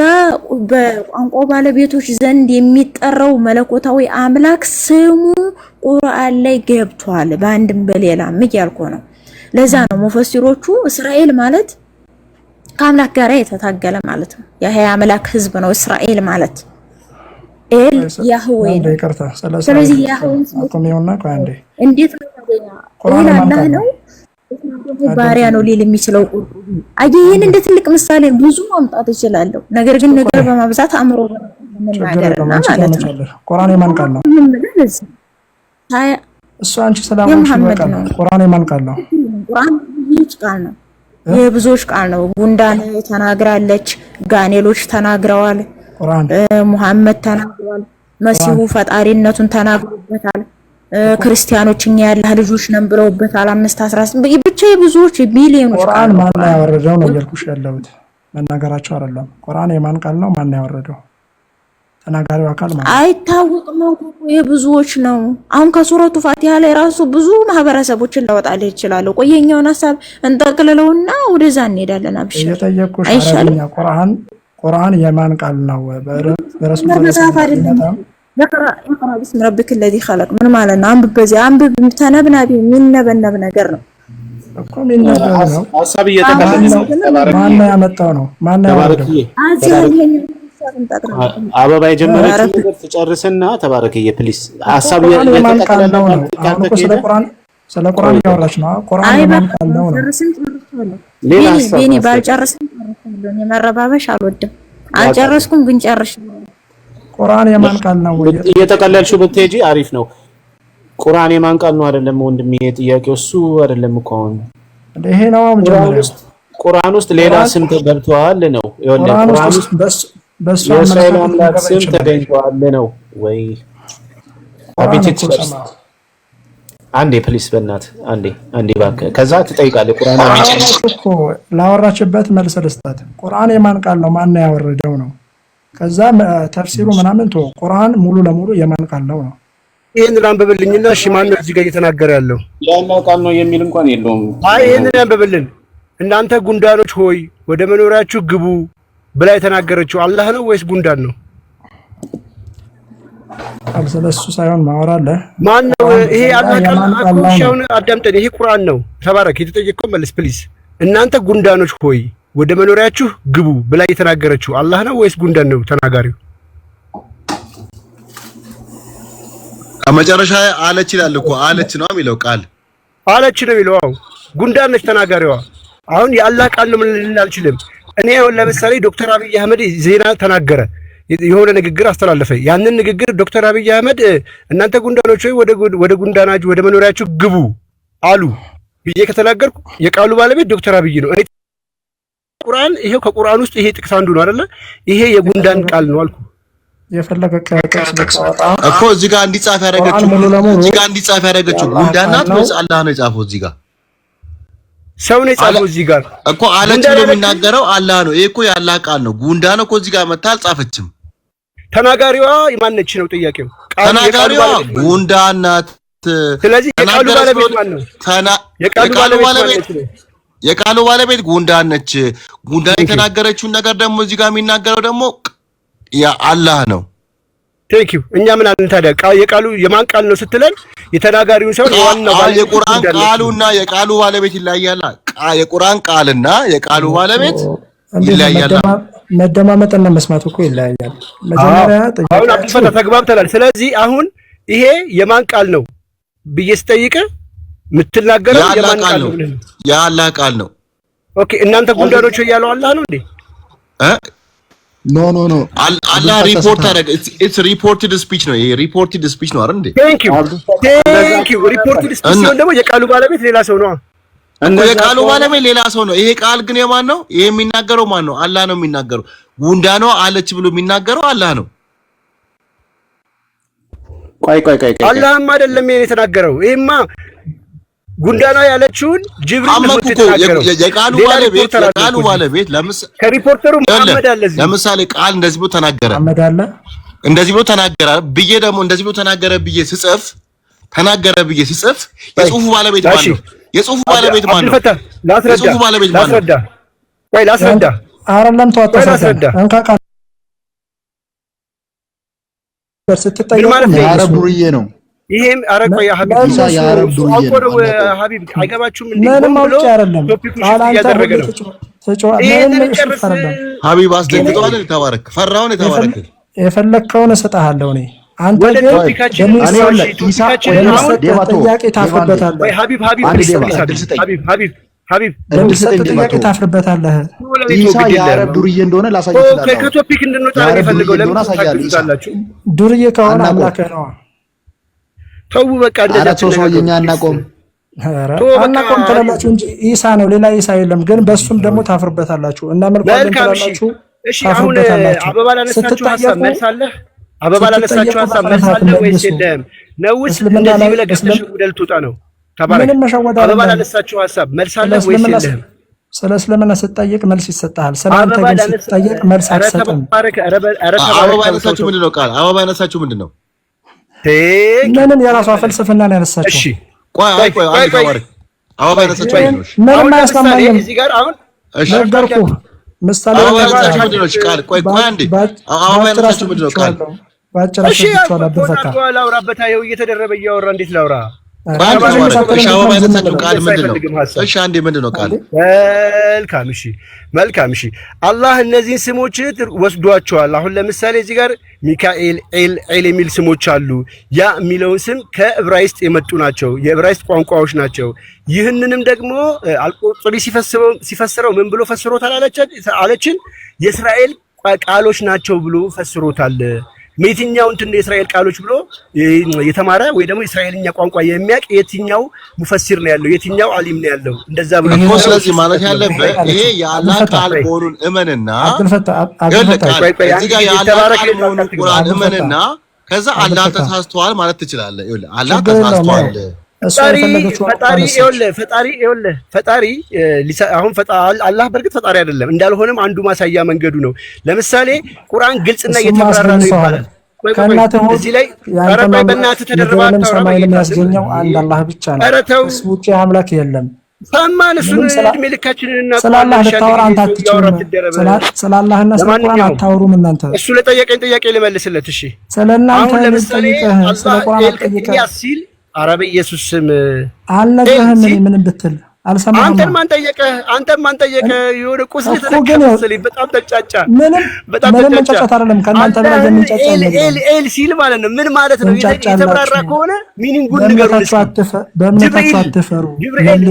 በቋንቋው ባለቤቶች ዘንድ የሚጠራው መለኮታዊ አምላክ ስሙ ቁርአን ላይ ገብቷል በአንድም በሌላም እያልኩ ነው። ለዛ ነው ሙፈሲሮቹ እስራኤል ማለት ከአምላክ ጋር የተታገለ ማለት ነው። የሄ አምላክ ህዝብ ነው እስራኤል ማለት ኤል ያህዌ ነው። ስለዚህ ያህዌ እንዴት ነው ቁርአን አላህ ነው ባሪያ ነው ሊል የሚችለው? ይሄን እንደ ትልቅ ምሳሌ ብዙ ማምጣት እችላለሁ። ነገር ግን ነገር በማብዛት አምሮ መናገርና ማለት ነው። ቁርአን የማን ቃል ነው? እሱ አንቺ ሰላም ነው። ቁርአን የማን ቃል ነው? ቁርአን ብዙዎች ቃል ነው። የብዙዎች ቃል ነው። ጉንዳን ተናግራለች፣ ጋኔሎች ተናግረዋል፣ ሙሐመድ ተናግሯል፣ መሲሁ ፈጣሪነቱን ተናግሮበታል፣ ክርስቲያኖች እኛ ያላህ ልጆች ነን ብለውበታል። 5:18 ብቻ የብዙዎች ቢሊዮኖች ቁርአን ማን ያወረደው ነው እያልኩሽ ያለሁት መናገራቸው አይደለም። ቁርአን የማን ቃል ነው? ማን ያወረደው? ተናጋሪው አካል ማለት አይታወቅም ነው። የብዙዎች ነው። አሁን ከሱረቱ ፋቲሃ ላይ ራሱ ብዙ ማህበረሰቦችን ላወጣልህ ይችላል። ቆየኛውን ሐሳብ እንጠቅልለውና ወደዛ እንሄዳለን። አብሽር እየጠየቅኩሽ አይሻልም? ቁርአን የማን ቃል ነው? በረሱል መጽሐፍ አይደለም። ይቅራ ቢስም ረቢክ الذي خلق ምን ማለት ነው? አንብብ፣ በዚህ አንብብ። ተነብናቢ የሚነበነብ ነገር ነው እኮ የሚነበብ ነው። ሐሳብ እየተከለለ ነው። ማን ያመጣው ነው? ማን ያወረደው? አበባ የጀመረችው ነገር ትጨርስና ተባረከየ ፕሊስ። ሐሳብ እየተከለለ ነው። አሁን እኮ ስለ ቁርአን ያወራች ነው። ቁርአን የማን ቃል ነው? ቢኒ ባልጨርስም ጨርሻለሁ። የመረባበሽ አልወድም። አልጨረስኩም ግን ጨርሽ። ቁርአን የማን ቃል ነው? እየተቀለልሽው ብትሄጂ አሪፍ ነው። ቁርአን የማን ቃል ነው አይደለም ወንድሜ፣ ጥያቄው እሱ አይደለም እኮ አሁን ይሄ ነው። ቁርአን ውስጥ ሌላ ስም ተገብቷል ነው። ቁርአን ውስጥ የእስራኤል አምላክ ስም ተገኝቷል ነው ወይ? አንዴ ፕሊስ በእናት አንዴ እባክህ። ከዛ ትጠይቃለህ ቁርአን እኮ ላወራችበት መልስ ልስጣት። ቁርአን የማን ቃል ነው? ማን ያወረደው ነው? ከዛ ተፍሲሩ ምናምን ቶ ቁርአን ሙሉ ለሙሉ የማን ቃል ነው? ይሄንን አንብብልኝና እሺ፣ ማን ነው እዚህ ጋር እየተናገረ ያለው? ያለው ቃል ነው የሚል እንኳን የለውም። አይ ይሄንን አንብብልን። እናንተ ጉንዳኖች ሆይ ወደ መኖሪያችሁ ግቡ ብላ የተናገረችው አላህ ነው ወይስ ጉንዳን ነው? ስለሱ ሳይሆን ማወራለህ ማን ነው? ይሄ አላህ ቃል አቁሻውን አዳምጠን። ይሄ ቁርአን ነው። ተባረክ። የተጠየቀው መልስ ፕሊዝ። እናንተ ጉንዳኖች ሆይ ወደ መኖሪያችሁ ግቡ ብላ የተናገረችው አላህ ነው ወይስ ጉንዳን ነው ተናጋሪው? መጨረሻ አለች ይላል እኮ አለች ነው የሚለው ቃል አለች ነው የሚለው። አዎ ጉንዳን ነች ተናጋሪዋ። አሁን የአላህ ቃል ነው ምን አልችልም። እኔ ለምሳሌ ዶክተር አብይ አህመድ ዜና ተናገረ፣ የሆነ ንግግር አስተላለፈ። ያንን ንግግር ዶክተር አብይ አህመድ እናንተ ጉንዳኖች ሆይ ወደ ጉንዳናችሁ ወደ መኖሪያችሁ ግቡ አሉ ብዬ ከተናገርኩ የቃሉ ባለቤት ዶክተር አብይ ነው። እኔ ቁርአን ይሄው ከቁርአን ውስጥ ይሄ ጥቅስ አንዱ ነው አይደለ? ይሄ የጉንዳን ቃል ነው አልኩ። የፈለገ ከጥቅስ እኮ እዚህ ጋር እንዲጻፍ ያደረገችው ጉንዳን ናት ወይስ አላህ ነው የጻፈው? እዚህ ጋር ሰው ነው የጻፈው። እዚህ ጋር እኮ አለች ብሎ የሚናገረው አላህ ነው። ይሄ እኮ የአላህ ቃል ነው። ጉንዳን እኮ እዚህ ጋር መታ አልጻፈችም። ተናጋሪዋ የማነች ነው ጥያቄው? ተናጋሪዋ ጉንዳን ናት። ስለዚህ የቃሉ ባለቤት ማን ነው? የቃሉ ባለቤት ጉንዳን ነች። ጉንዳን የተናገረችውን ነገር ደግሞ እዚህ ጋር የሚናገረው ደግሞ ያ አላህ ነው። ቴንክ ዩ። እኛ ምን አለን ታዲያ? የቃሉ የማን ቃል ነው ስትለን የተናጋሪውን ሰው የዋናው ባለቤት የቁርአን ቃሉና የቃሉ ባለቤት ይለያያል። የቁርአን ቃልና የቃሉ ባለቤት ይለያያል። መደማመጥና መስማት እኮ ይለያያል። መጀመሪያ አሁን አጥፈታ ተግባብተናል። ስለዚህ አሁን ይሄ የማን ቃል ነው ብዬ ስጠይቅ የምትናገረው የማን ቃል ነው? የአላህ ቃል ነው። ኦኬ እናንተ ጉንዳኖች ያለው አላህ ነው እንዴ? ኖ አላህ ሪፖርት አደረገ። ኢትስ ሪፖርትድ ስፒች ነው። ይሄ ሪፖርትድ ስፒች ነው አይደል እንዴ? ቴንክ ዩ ሪፖርትድ ስፒች ነው። ደግሞ የቃሉ ባለቤት ሌላ ሰው ነው። የቃሉ ባለቤት ሌላ ሰው ነው። ይሄ ቃል ግን የማን ነው? ይሄ የሚናገረው ማን ነው? አላህ ነው የሚናገረው። ጉንዳኗ አለች ብሎ የሚናገረው አላህ ነው። ቆይ አላህም አይደለም ይሄን የተናገረው። ይሄማ ጉንዳኗ ያለችውን ጅብሪል ነው የተናገረው። የቃሉ ባለቤት ከሪፖርተሩ መሐመድ አለ። ለምሳሌ ቃል እንደዚህ ብሎ ተናገረ፣ መሐመድ አለ እንደዚህ ብሎ ተናገረ ብዬ ደግሞ እንደዚህ ብሎ ተናገረ ብዬ ስጽፍ የጽሁፉ ባለቤት ማን ነው? የጽሁፉ ባለቤት ማን ነው? ላስረዳ። አይደለም ተዋጣ እንካካ ስትጠየቅ የአረብ ዱርዬ ነው። ይሄም አረቆ ያ ሀቢብ ሀቢብ አይገባችሁም እንዴ? ምንም አውቄ አይደለም። ያደረገ ነው። ሀቢብ አስደንግጧል። ተባረክ ፈራውን የተባረክ የፈለከውን እሰጥሃለሁ። እኔ አንተ ግን ጥያቄ ታፍርበታለህ። ጥያቄ ታፍርበታለህ። ኢሳ የአረብ ዱርዬ እንደሆነ ላሳየው ይችላል። ከቶፒክ እንድንወጣ ነው የፈለገው። ለምን ታሳያላችሁ? ዱርዬ ከሆነ አምላክህ ነው። ተው በቃ እንደዚህ ሰውየኛ አናቆም ትላላችሁ እንጂ ኢሳ ነው፣ ሌላ ኢሳ የለም። ግን በሱም ደግሞ ታፍርበታላችሁ እና መልካም ትላላችሁ። እሺ አሁን አበባ ላነሳችሁ ሀሳብ መልስ አለ? አበባ ላነሳችሁ ሀሳብ መልስ አለ ወይስ የለም? ነውስ እንደዚህ ብለህ ገዝተሽ ጉደል ትውጣ ነው? ተባረክ። አበባ ላነሳችሁ ሀሳብ መልስ አለ ወይስ የለም? ስለ እስልምና ስትጠይቅ መልስ ይሰጣል። ስለአንተ ግን ስትጠይቅ መልስ አትሰጥም። አበባ ያነሳችሁ ምንድን ነው? ቃል አበባ ያነሳችሁ ምንድን ነው? ምንም የራሷ ፍልስፍና ነው ያነሳችው። እሺ ቆይ ተባረክ። አበባ ያነሳችሁ አይደለም? ምንም አያስማማኝም። እዚህ ጋር አሁን ነገርኩህ። ምሳሌ አበባ ያነሳችሁ ምንድን ነው? ቃል ቆይ አንዴ አበባ ያነሳችሁ ምንድን ነው? ቃል ባጭራሽ ይቻላል። በፈታ ላውራበታ ይኸው እየተደረበ እያወራ እንዴት ላውራ? አበባ ያነሳችሁ ቃል ምንድን ነው? እሺ አንዴ ምንድን ነው ቃል? መልካም እሺ አላህ እነዚህን ስሞች ወስዷቸዋል። አሁን ለምሳሌ እዚህ ጋር ሚካኤል፣ ኤል የሚል ስሞች አሉ። ያ የሚለውን ስም ከዕብራይስጥ የመጡ ናቸው፣ የዕብራይስጥ ቋንቋዎች ናቸው። ይህንንም ደግሞ አልቁርጡቢ ሲፈስረው ምን ብሎ ፈስሮታል አለችን? የእስራኤል ቃሎች ናቸው ብሎ ፈስሮታል። የትኛው እንትን የእስራኤል ቃሎች ብሎ የተማረ ወይ ደግሞ እስራኤልኛ ቋንቋ የሚያውቅ የትኛው ሙፈሲር ነው ያለው? የትኛው አሊም ነው ያለው? እንደዛ ብሎ ነው። ስለዚህ ማለት ያለበት ይሄ የአላህ ቃል መሆኑን እመንና እዚህ ጋር የአላህ ቃል መሆኑን ቁርአን እመንና ከዛ አላህ ተሳስተዋል ማለት ትችላለህ። ይኸውልህ አላህ ተሳስተዋል ፈጣሪ አሁን አላህ በርግጥ ፈጣሪ አይደለም እንዳልሆነም አንዱ ማሳያ መንገዱ ነው። ለምሳሌ ቁርአን ግልጽና እየተብራራ ነው ይባላል። እዚህ ላይ ረባይ በእናትህ ተደርባታ ሰማይን ያስገኘው አንድ አላህ ብቻ ነው። እሱ ውጪ አምላክ የለም። ሰማን እሱን እድሜ ልካችንና ስላላህ ልታወራ አንተ አትችልም። ስላላህና ስለ ቁርአን አታወሩም እናንተ። እሱ ለጠየቀኝ ጥያቄ ልመልስለት። እሺ ስለናንተ ለምሳሌ ስለ ቁርአን አትጠይቀኝ ሲል አረብ ኢየሱስ ስም አልነገርህም። ምን ብትል አልሰማህም። አንተን ማን ጠየቀ? የሆነ ቁስል ተነከሰልኝ። በጣም ተጫጫ። ምንም መጫጫት አይደለም። ከእናንተ በላይ የሚጫጫ ኤል ሲል ማለት ነው። ምን ማለት ነው? የተብራራ ከሆነ ሚኒንጉን ንገሩን። በእምነታችሁ አትፈሩ። ኤል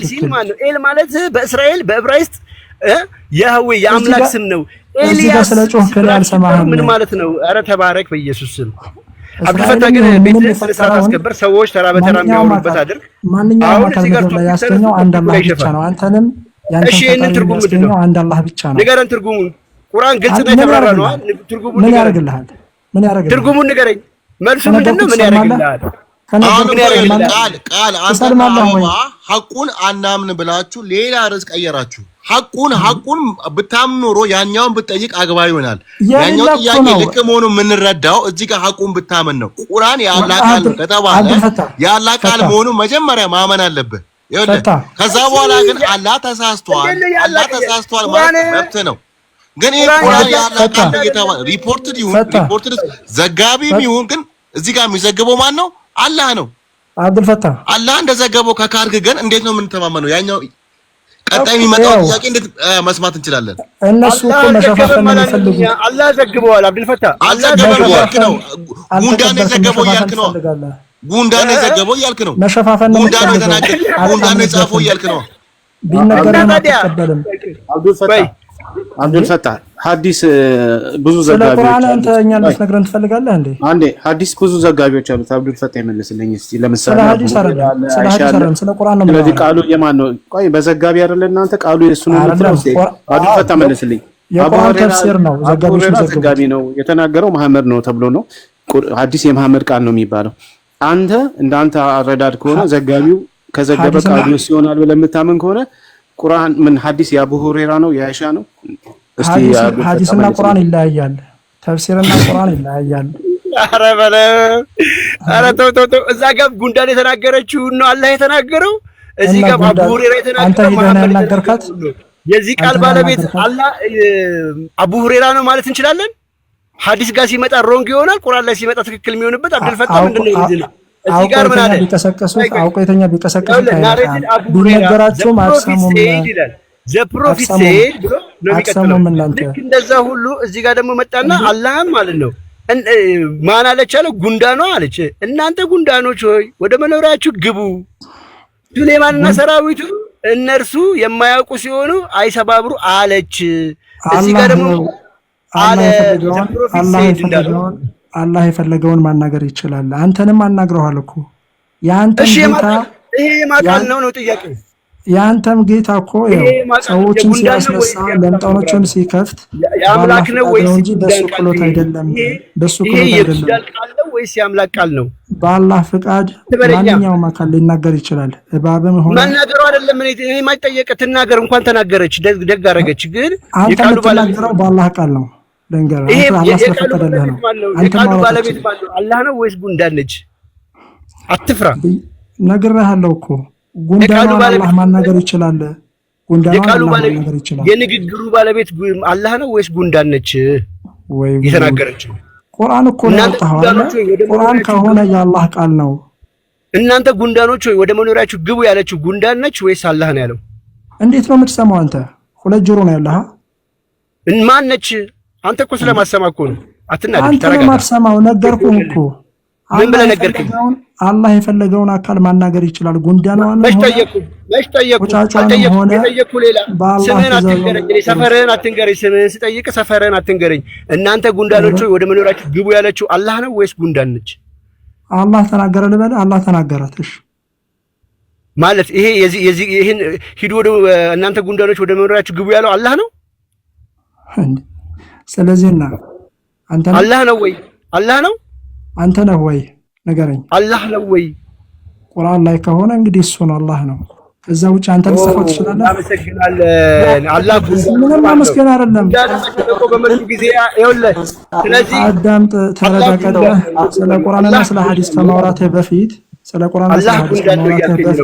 ሲል ማለት ነው። ኤል ማለት በእስራኤል በዕብራይስጥ ያህዌ የአምላክ ስም ነው። ኤልያስ ምን ማለት ነው? ኧረ ተባረክ በኢየሱስ ስም። አብዱልፈታ ግን ቤት ስርዓት አስከበር። ሰዎች ተራ በተራ የሚያወሩበት አድርግ። ማንኛውም አካል ላይ ያስገኘው አንድ አላህ ብቻ ነው። አንተንም እሺ ይሄንን ትርጉም ምንድነው? አንድ አላህ ብቻ ነው። ንገረን ትርጉሙን። ቁርአን ግልጽና የተብራራ ነው። ትርጉሙን ምን ያደርግልሃል? ትርጉሙን ንገረኝ። መልሱ ምንድነው? ምን ያደርግልሃል? ቃል አንተ ሐቁን አናምን ብላችሁ ሌላ ርዕስ ቀየራችሁ። ሐቁን ብታምን ኖሮ ያኛውን ብትጠይቅ አግባብ ይሆናል። ያኛው ጥያቄ ልክ መሆኑን የምንረዳው እዚህ ጋር ሐቁን ብታምን ነው። ቁርአን የአላህ ቃል ነው ከተባለ የአላህ ቃል መሆኑን መጀመሪያ ማመን አለብህ። ይኸውልህ ከዛ በኋላ ግን አላህ ተሳስቷል ማለት መብት ነው። ግን ይሄ ቁርአን የአላህ ቃል ነው የተባለ ሪፖርትድ ዘጋቢም ይሁን ግን እዚህ ጋር የሚዘግበው ማን ነው? አላህ ነው። አብዱልፈታ አላህ እንደዘገበው ከካርክ ግን እንዴት ነው የምንተማመነው? ያኛው ቀጣይ የሚመጣው ጥያቄ እንዴት መስማት እንችላለን? እነሱ እኮ መሸፋፈን ነው የሚፈልጉት። አላህ ዘግበዋል። አብዱልፈታ አላህ ዘግበዋል ነው። ጉንዳን የዘገበው እያልክ ነው። ጉንዳን የዘገበው እያልክ ነው። መሸፋፈን ነው። ጉንዳን የጻፈው እያልክ ነው። ቢነገርም አትቀበልም። አብዱልፈታ ሐዲስ ብዙ ስለ ዘጋቢዎች ቁርአን አንተ እኛን ልትነግረን ትፈልጋለህ እንዴ? አንዴ ሐዲስ ብዙ ዘጋቢዎች አሉት። አብዱልፈታ ይመልስልኝ እስቲ። ለምሳሌ ስለ ሐዲስ አይደለም ስለ ቁርአን ነው። ስለዚህ ቃሉ የማን ነው? ቆይ በዘጋቢ አይደለ እናንተ ቃሉ የሱ ነው የምትለው እስቲ። አብዱልፈታ መልስልኝ። የቁርአን ተፍሲር ነው። ዘጋቢ ነው የተናገረው መሐመድ ነው ተብሎ ነው። ሐዲስ የመሐመድ ቃል ነው የሚባለው። አንተ እንዳንተ አረዳድ ከሆነ ዘጋቢው ከዘገበ ቃሉ ይሆናል ብለህ የምታምን ከሆነ ቁርአን ምን ሐዲስ የአቡ ሁረይራ ነው የአይሻ ነው? እስቲ ሐዲስና ቁርአን ይለያያል። ተፍሲርና ቁርአን ይለያያል። ኧረ በለ ኧረ ተው እዛ ጋር ጉንዳን የተናገረችው ነው አላህ የተናገረው። እዚህ ጋር አቡ ሁረይራ የተናገረው መሐመድ ነገርካት። የዚህ ቃል ባለቤት አላህ አቡ ሁረይራ ነው ማለት እንችላለን። ሐዲስ ጋር ሲመጣ ሮንግ ይሆናል፣ ቁርአን ላይ ሲመጣ ትክክል የሚሆንበት አብዱልፈታ ምንድነው ይዝል እዚህ ጋር ምን አለ? አውቀተኛ ቢቀሰቀሱ ቢነገራቸውም አትሰሙም ይላል። ዘፕሮፊት ሴድ ብሎ ነው የሚቀጥለው። ልክ እንደዛ ሁሉ እዚህ ጋር ደግሞ መጣና አላህም ማለት ነው ማን አለች አለ ጉንዳኗ አለች። እናንተ ጉንዳኖች ሆይ ወደ መኖሪያችሁ ግቡ። ሱሌማንና ሰራዊቱ እነርሱ የማያውቁ ሲሆኑ አይሰባብሩ አለች። እዚህ ጋር ደግሞ አለ ዘፕሮፊት ሴድ እንዳለው አላህ የፈለገውን ማናገር ይችላል። አንተንም አናግረዋል እኮ ያንተም ጌታ። ይሄ ማቃል ነው ጥያቄው። ያንተም ጌታ እኮ ሰዎችን ሲያስነሳ ለምጣኖችን ሲከፍት የአምላክ ነው ወይስ እንጂ በሱ ቁሎት አይደለም። በሱ ቁሎት አይደለም። ይሄ ቃል ነው ወይስ የአምላክ ቃል ነው? በአላህ ፍቃድ ማንኛውም አካል ሊናገር ይችላል። እባብም ሆነ ማናገሩ አይደለም። እኔ ማይጠየቅ ትናገር እንኳን ተናገረች፣ ደግ አደረገች። ግን የቃሉ ባለቤት በአላህ ቃል ነው። ይሄ የቃሉ ባለቤት ማለት አላህ ነው ወይስ ጉንዳን ነች? አትፍራ። ነግሬሃለሁ እኮ ጉንዳኑ አላህ ማናገር ይችላል። ጉንዳኑ አላህ ማናገር ይችላል። የንግግሩ ባለቤት አላህ ነው ወይስ ጉንዳን ነች የተናገረችው? ቁርአን እኮ ነው ያወጣው አይደል? ቁርአን ከሆነ የአላህ ቃል ነው። እናንተ ጉንዳኖች ሆይ ወደ መኖሪያችሁ ግቡ ያለችው ጉንዳን ነች ወይስ አላህ ነው ያለው? እንዴት ነው የምትሰማው አንተ? ሁለት ጆሮ ነው ያለህ። ማን ነች? አንተ እኮ ስለማሰማ እኮ ነው። አትናደድ። አንተ ለማሰማው ነገርኩህ እኮ። ምን ብለህ ነገርከኝ? አላህ የፈለገውን አካል ማናገር ይችላል። ጉንዳኗን ነው መች ጠየቁ ሌላ ስምህን አትንገረኝ፣ ሰፈርህን አትንገረኝ። ስምህን ስጠይቅ ሰፈርህን አትንገረኝ። እናንተ ጉንዳኖች ሆይ ወደ መኖሪያችሁ ግቡ ያለችው አላህ ነው ወይስ ጉንዳን ነች? አላህ ተናገረ ልበል። አላህ ተናገራት። እሺ ማለት ይሄን ሂዱ ወደ እናንተ ጉንዳኖች ወደ መኖሪያችሁ ግቡ ያለው አላህ ነው። ስለዚህና አንተ አላህ ነው ወይ? አላህ ነው። አንተ ነህ ወይ? ንገረኝ። አላህ ነው ወይ? ቁርአን ላይ ከሆነ እንግዲህ እሱ ነው አላህ ነው። ከዛ ውጭ አንተ ልትጽፈው ትችላለህ። አመሰግናለሁ። አላህ ምንም ማመስገን አይደለም። በመጡ ጊዜ ይኸውልህ፣ ስለዚህ አዳምጥ፣ ተረጋጋ። ስለ ቁርአንና ስለ ሐዲስ ከማውራትህ በፊት ስለ ቁርአንና ስለ ሐዲስ ከማውራትህ በፊት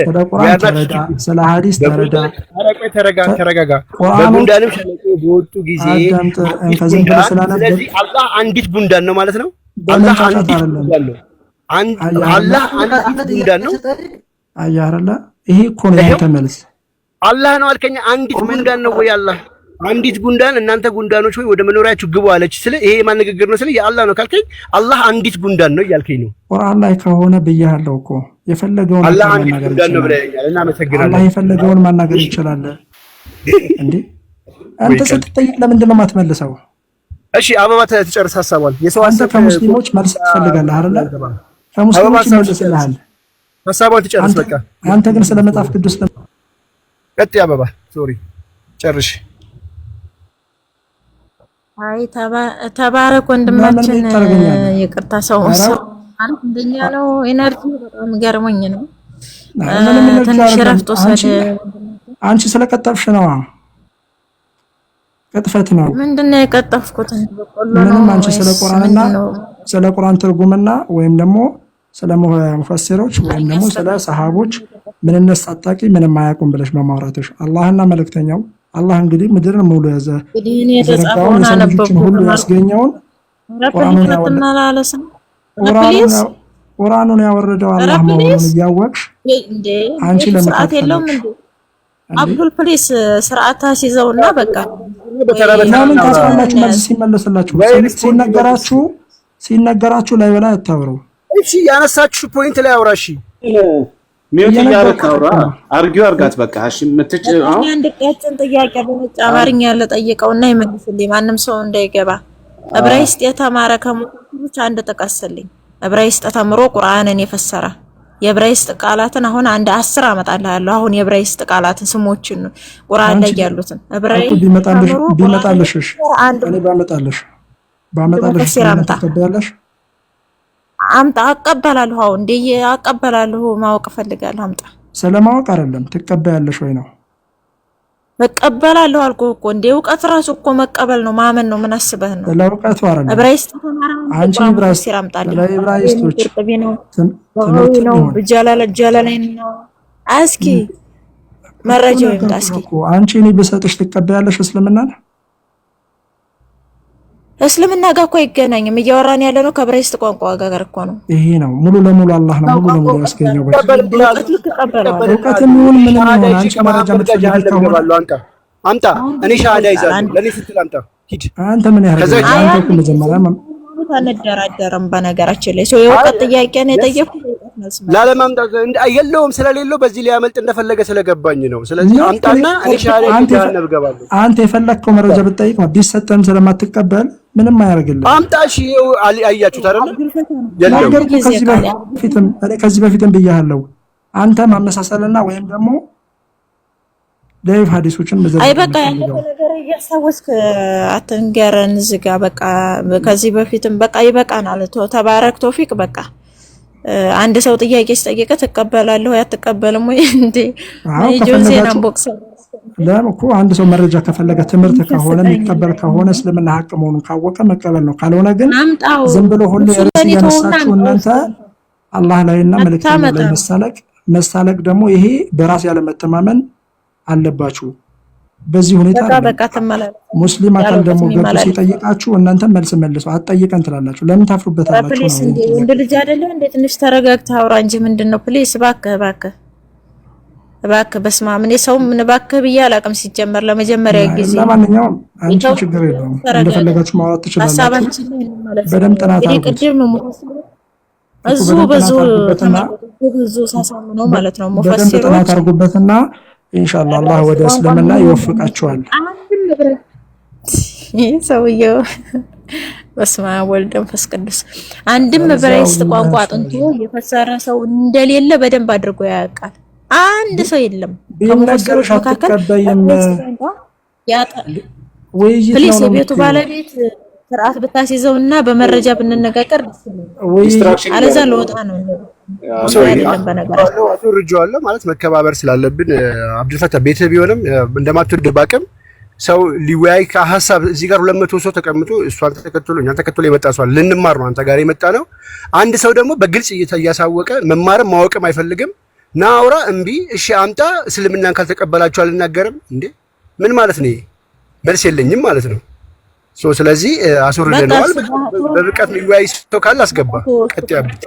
ስለ ቁርአን ተረዳ፣ ስለ ሐዲስ ተረዳ። ተረጋጋ። በቡንዳንም ሸለቆ በወጡ ጊዜ አዳምጥ። ከዚህ ብለህ ስላነበብክ ስለዚህ አላህ አንዲት ቡንዳን ነው ማለት ነው። አላህ አንዲት ቡንዳን ነው። አላህ አንዲት ቡንዳን ነው። አየህ አይደለ? ይሄ እኮ ነው ያንተ መልስ። አላህ ነው አልከኝ። አንዲት ጉንዳን ነው ወይ አላህ? አንዲት ጉንዳን እናንተ ጉንዳኖች ወይ ወደ መኖሪያችሁ ግቡ አለች። ስለ ይሄ የማን ንግግር ነው? ስለ የአላህ ነው ካልከኝ አላህ አንዲት ጉንዳን ነው እያልከኝ ነው። ቁርአን ላይ ከሆነ ብያለሁ እኮ የፈለገውን አላህ አንዲት ጉንዳን ነው ብለኛል። እናመሰግናለን። አላህ የፈለገውን ማናገር ይችላል እንዴ? አንተ ስትጠይቅ ለምንድን ነው የማትመልሰው? እሺ አበባ ተጨርስ ሀሳቧን። የሰው አንተ ከሙስሊሞች መልስ ትፈልጋለህ አይደለ? ከሙስሊሞች መልስልሃል። ሀሳቧን ትጨርስ በቃ። አንተ ግን ስለ መጽሐፍ ቅዱስ ቀጥይ አበባ። ሶሪ ጨርሽ። አይ ተባረክ ወንድማችን። ይቅርታ ሰው ማለት እንደኛ ነው። ኤነርጂ በጣም ገርሞኝ ነው። ትንሽ ረፍት ወሰደ። አንቺ ስለቀጠፍሽ ነው። ቅጥፈት ነው። ምንድነው የቀጠፍኩት? ምንም አንቺ ስለ ቁርአንና ስለ ቁርአን ትርጉምና ወይም ደግሞ ስለ ሙፈሲሮች ወይም ደግሞ ስለ ሰሃቦች ምንነት ሳታቂ ምንም አያውቁም ብለሽ በማውራትሽ አላህና መልእክተኛው አላህ እንግዲህ ምድርን ሙሉ ያዘ የተዘጋውን የሰዎችን ሁሉ ያስገኘውን ቁርአኑን ያወረደው አላህ መሆኑን እያወቅሽ አንቺ ለምታት የለውም እንዴ? አብዱል ፕሊስ ስርዓት አስይዘውና በቃ ለምን ታስፋላችሁ? መልስ ሲነገራችሁ ላይ በላይ አታውሩ። እሺ ያነሳችሁ ፖይንት ላይ አውራ። እሺ ሚውት ያረክ አውራ። አርጊው አርጋት በቃ። እሺ አሁን አንድ ቀጭን ጥያቄ በነጭ አማርኛ ለጠየቀውና ይመልስልኝ። ማንም ሰው እንዳይገባ። ዕብራይስጥ የተማረ ከሙስሊሞች አንድ ጥቀስልኝ። ዕብራይስጥ ተምሮ ቁርአንን የፈሰረ የዕብራይስጥ ቃላትን አሁን አንድ 10 አመጣልሃለሁ። አሁን የዕብራይስጥ ቃላትን ስሞችን ቁርአን ላይ ያሉትን ዕብራይስጥ ቢመጣልሽ እኔ ባመጣልሽ ተቀበያለሽ። አምጣ። አቀበላለሁ። አሁን እንዴ አቀበላለሁ። ማወቅ ፈልጋለሁ። አምጣ። ስለማወቅ አይደለም ትቀበያለሽ ወይ ነው? መቀበላለሁ አልኩህ እኮ። እንዴ እውቀት ራሱ እኮ መቀበል ነው፣ ማመን ነው። ምን አስበህ ነው? ለእውቀቱ አይደለም። ዕብራይስጥ ተማራው አንቺ ዕብራይስጥ ለዕብራይስጦች ትምህርት ነው። ጀላላይን ነው። እስኪ መረጃው ይምጣ። እስኪ አንቺ እኔ ብሰጥሽ ትቀበያለሽ እስልምናን? እስልምና ጋር እኮ አይገናኝም። እያወራን ያለ ነው ከዕብራይስጥ ቋንቋ ጋር እኮ ነው። ይሄ ነው ሙሉ ለሙሉ አላህ ነው ሙሉ ለሙሉ ያስገኘው። እውቀት ምን ይሆን? አንቺ መረጃ የምትፈልጊ ከሆነ አምጣ። እኔ ሻሃዳ ይዛለሁ። ለኔ ስትል አምጣ። ሂድ። አንተ ምን ያህል አንተ እኮ መጀመሪያ አንደራደርም። በነገራችን ላይ ሰው የእውቀት ጥያቄ ነው የጠየኩት። ላለማምጣት የለውም ስለሌለው በዚህ ሊያመልጥ እንደፈለገ ስለገባኝ ነው። ስለዚህ አምጣና እኔ ሻሃዳ ይዛለሁ እገባለሁ። አንተ የፈለከው መረጃ ብትጠይቅ ነው ቢሰጠም ስለማትቀበል ምንም አያደርግልህ። አምጣ። እሺ አያችሁት አይደል? ከዚህ በፊትም ብያለሁ። አንተ ማመሳሰልና ወይም ደግሞ ዳይፍ ሐዲሶችን መዘርዘር አይ በቃ ያለው ነገር እያስታወስክ አትንገረን። ዝጋ በቃ። ከዚህ በፊትም በቃ ይበቃናል። ተባረክ ቶፊቅ በቃ። አንድ ሰው ጥያቄ ሲጠይቅ ተቀበላለሁ ያተቀበልም ወይ እንዴ? ጆዜና ቦክስ ለምን እኮ አንድ ሰው መረጃ ከፈለገ ትምህርት ከሆነ የሚቀበል ከሆነ እስልምና ሐቅ መሆኑን ካወቀ መቀበል ነው። ካልሆነ ግን ዝም ብሎ ሁሉ የርስ ያነሳችሁ እናንተ አላህ ላይና መልእክተኛ ላይ መሳለቅ ደግሞ ይሄ በራስ ያለ መተማመን አለባችሁ። በዚህ ሁኔታ ሙስሊም አካል ደግሞ ገብቶ ሲጠይቃችሁ እናንተ መልስ መልሱ አትጠይቀን ትላላችሁ። ለምን ታፍሩበታላችሁ? ፕሊስ እንደ ልጅ አይደለም እንደ ትንሽ ተረጋግተህ አውራ እንጂ ምንድነው? ፕሊስ እባክህ በስመ አብ። እኔ ሰው ምን እባክህ ብዬ አላውቅም ሲጀመር ለመጀመሪያ ጊዜ። ለማንኛውም አንቺ ችግር የለውም እንደፈለጋችሁ ማውራት ትችላላችሁ። በደንብ ጥናት ሳሳምነው ማለት ነው ሙፈሲሮች ጥናት አድርጉበትና ኢንሻአላህ አላህ ወደ እስልምና ይወፍቃችኋል። ሰውየው በስመ አብ ወወልድ ወመንፈስ ቅዱስ። አንድም ዕብራይስጥ ቋንቋ አጥንቶ የፈሰረ ሰው እንደሌለ በደንብ አድርጎ ያውቃል። አንድ ሰው የለም ከሙፈሲሮች መካከል። ፕሊስ የቤቱ ባለቤት ስርዓት ብታስይዘውና በመረጃ ብንነጋገር አለዛ ለወጣ ነው። አስወርጄዋለሁ ማለት መከባበር ስላለብን አብዱልፈታ ቤት ቢሆንም እንደማትወድ ባቅም ሰው ሊወያይ ከሀሳብ እዚህ ጋር 200 ሰው ተቀምጦ እሷን ተከትሎ እኛን ተከትሎ የመጣ ሰው ልንማር ነው አንተ ጋር የመጣ ነው። አንድ ሰው ደግሞ በግልጽ እያሳወቀ መማርም ማወቅም አይፈልግም። ና አውራ እምቢ እሺ አምጣ እስልምናን ካልተቀበላችሁ አልናገርም እንዴ ምን ማለት ነው? መልስ የለኝም ማለት ነው። ስለዚህ አስወርደነዋል። በብቃት የሚወያይ ሰው ካለ አስገባ። ቀጥ ያብት